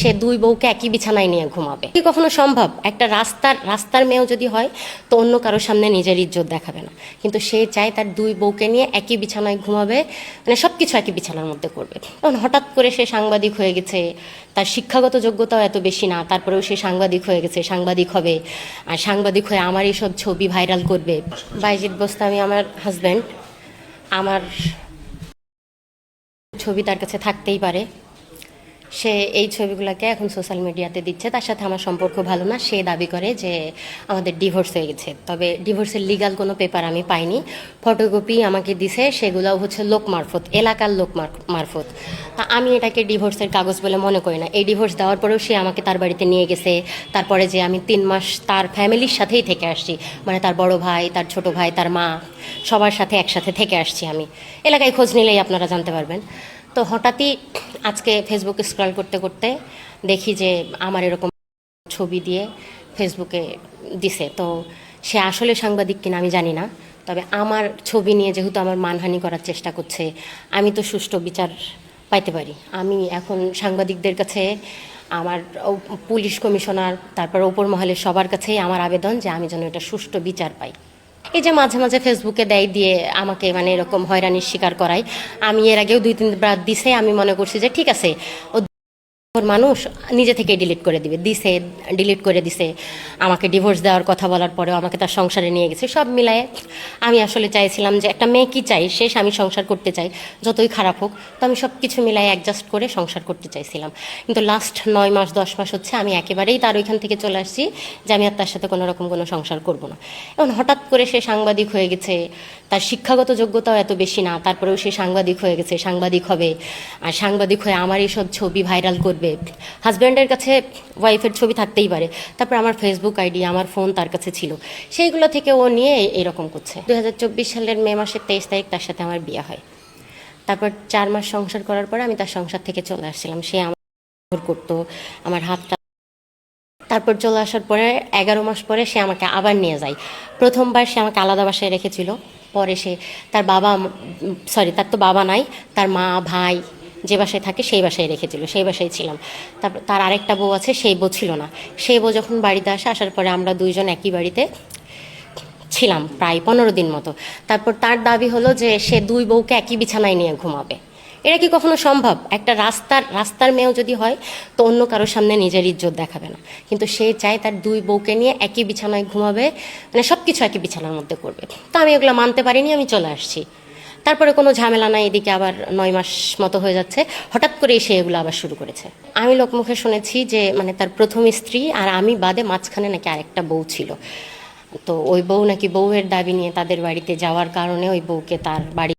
সে দুই বউকে একই বিছানায় নিয়ে ঘুমাবে কি কখনো সম্ভব? একটা রাস্তার মেয়েও যদি হয় তো অন্য কারোর সামনে নিজের ইজ্জত দেখাবে না, কিন্তু সে চায় তার দুই বউকে নিয়ে একই বিছানায় ঘুমাবে, মানে সব কিছু একই বিছানার মধ্যে করবে। তখন হঠাৎ করে সে সাংবাদিক হয়ে গেছে, তার শিক্ষাগত যোগ্যতাও এত বেশি না, তারপরেও সে সাংবাদিক হয়ে গেছে, সাংবাদিক হবে, আর সাংবাদিক হয়ে আমার এইসব ছবি ভাইরাল করবে। বাইজিদ বোস্তামি আমার হাজব্যান্ড, আমার ছবি তার কাছে থাকতেই পারে। সে এই ছবিগুলোকে এখন সোশ্যাল মিডিয়াতে দিচ্ছে। তার সাথে আমার সম্পর্ক ভালো না। সে দাবি করে যে আমাদের ডিভোর্স হয়ে গেছে, তবে ডিভোর্সের লিগাল কোনো পেপার আমি পাইনি। ফটোকপি আমাকে দিছে, সেগুলোও হচ্ছে লোক মারফত, এলাকার লোক মারফত। তা আমি এটাকে ডিভোর্সের কাগজ বলে মনে করি না। এই ডিভোর্স দেওয়ার পরেও সে আমাকে তার বাড়িতে নিয়ে গেছে। তারপরে যে আমি 3 মাস তার ফ্যামিলির সাথেই থেকে আসছি, মানে তার বড় ভাই, তার ছোট ভাই, তার মা, সবার সাথে একসাথে থেকে আসছি আমি। এলাকায় খোঁজ নিলেই আপনারা জানতে পারবেন। তো হঠাৎই আজকে ফেসবুকে স্ক্রল করতে করতে দেখি যে আমার এরকম ছবি দিয়ে ফেসবুকে দিছে। তো সে আসলে সাংবাদিক কিনা আমি জানি না, তবে আমার ছবি নিয়ে যেহেতু আমার মানহানি করার চেষ্টা করছে, আমি তো সুষ্ঠু বিচার পাইতে পারি। আমি এখন সাংবাদিকদের কাছে, আমার পুলিশ কমিশনার, তারপর ওপর মহলের সবার কাছেই আমার আবেদন যে আমি যেন এটা সুষ্ঠু বিচার পাই। এই যে মাঝে মাঝে ফেসবুকে দেয়, দিয়ে আমাকে মানে এরকম হয়রানির শিকার করায়। আমি এর আগেও 2-3 বার দিছে, আমি মনে করছি যে ঠিক আছে, ও মানুষ নিজে থেকে ডিলিট করে দিবে, ডিলিট করে দিছে। আমাকে ডিভোর্স দেওয়ার কথা বলার পরেও আমাকে তার সংসারে নিয়ে গেছে। সব মিলায়ে আমি আসলে চাইছিলাম যে একটা মেয়ে কি চাই, সে স্বামী সংসার করতে চাই, যতই খারাপ হোক। তো আমি সব কিছু মিলাই অ্যাডজাস্ট করে সংসার করতে চাইছিলাম। কিন্তু লাস্ট 9 মাস 10 মাস হচ্ছে আমি একেবারেই তার ওইখান থেকে চলে আসছি যে আমি আর তার সাথে কোনো রকম কোনো সংসার করব না। এখন হঠাৎ করে সে সাংবাদিক হয়ে গেছে, তার শিক্ষাগত যোগ্যতাও এত বেশি না, তারপরেও সে সাংবাদিক হয়ে গেছে, সাংবাদিক হবে, আর সাংবাদিক হয়ে আমার এইসব ছবি ভাইরাল করবে। হাজব্যান্ডের কাছে ওয়াইফের ছবি থাকতেই পারে, তারপর আমার ফেসবুক আইডি, আমার ফোন তার কাছে ছিল, সেইগুলো থেকে ও নিয়ে এরকম করছে। 2024 সালের মে মাসের 23 তারিখ তার সাথে আমার বিয়ে হয়। তারপর 4 মাস সংসার করার পরে আমি তার সংসার থেকে চলে আসছিলাম। সে আমার করতো, আমার হাতটা। তারপর চলে আসার পরে 11 মাস পরে সে আমাকে আবার নিয়ে যায়। প্রথমবার সে আমাকে আলাদা বাসায় রেখেছিল, পরে সে তার বাবা, তার তো বাবা নাই, তার মা ভাই যে বাসায় থাকে সেই বাসায় রেখেছিল, সেই বাসায় ছিলাম। তারপর তার আরেকটা বউ আছে, সেই বউ ছিল না। সেই বউ যখন বাড়িতে আসার পরে আমরা দুইজন একই বাড়িতে ছিলাম প্রায় 15 দিন মতো। তারপর তার দাবি হলো যে সে দুই বউকে একই বিছানায় নিয়ে ঘুমাবে। এটা কি কখনো সম্ভব? একটা রাস্তার মেয়েও যদি হয় তো অন্য কারোর সামনে নিজের ইজ্জত দেখাবে না, কিন্তু সে চায় তার দুই বউকে নিয়ে একই বিছানায় ঘুমাবে, মানে সব কিছু একই বিছানার মধ্যে করবে। তো আমি এগুলো মানতে পারিনি, আমি চলে আসছি। তারপরে কোনো ঝামেলা নাই, এদিকে আবার 9 মাস মতো হয়ে যাচ্ছে, হঠাৎ করে সে এগুলো আবার শুরু করেছে। আমি লোকমুখে শুনেছি যে মানে তার প্রথম স্ত্রী আর আমি বাদে মাঝখানে নাকি আরেকটা বউ ছিল। তো ওই বউ নাকি বউয়ের দাবি নিয়ে তাদের বাড়িতে যাওয়ার কারণে ওই বউকে তার বাড়ি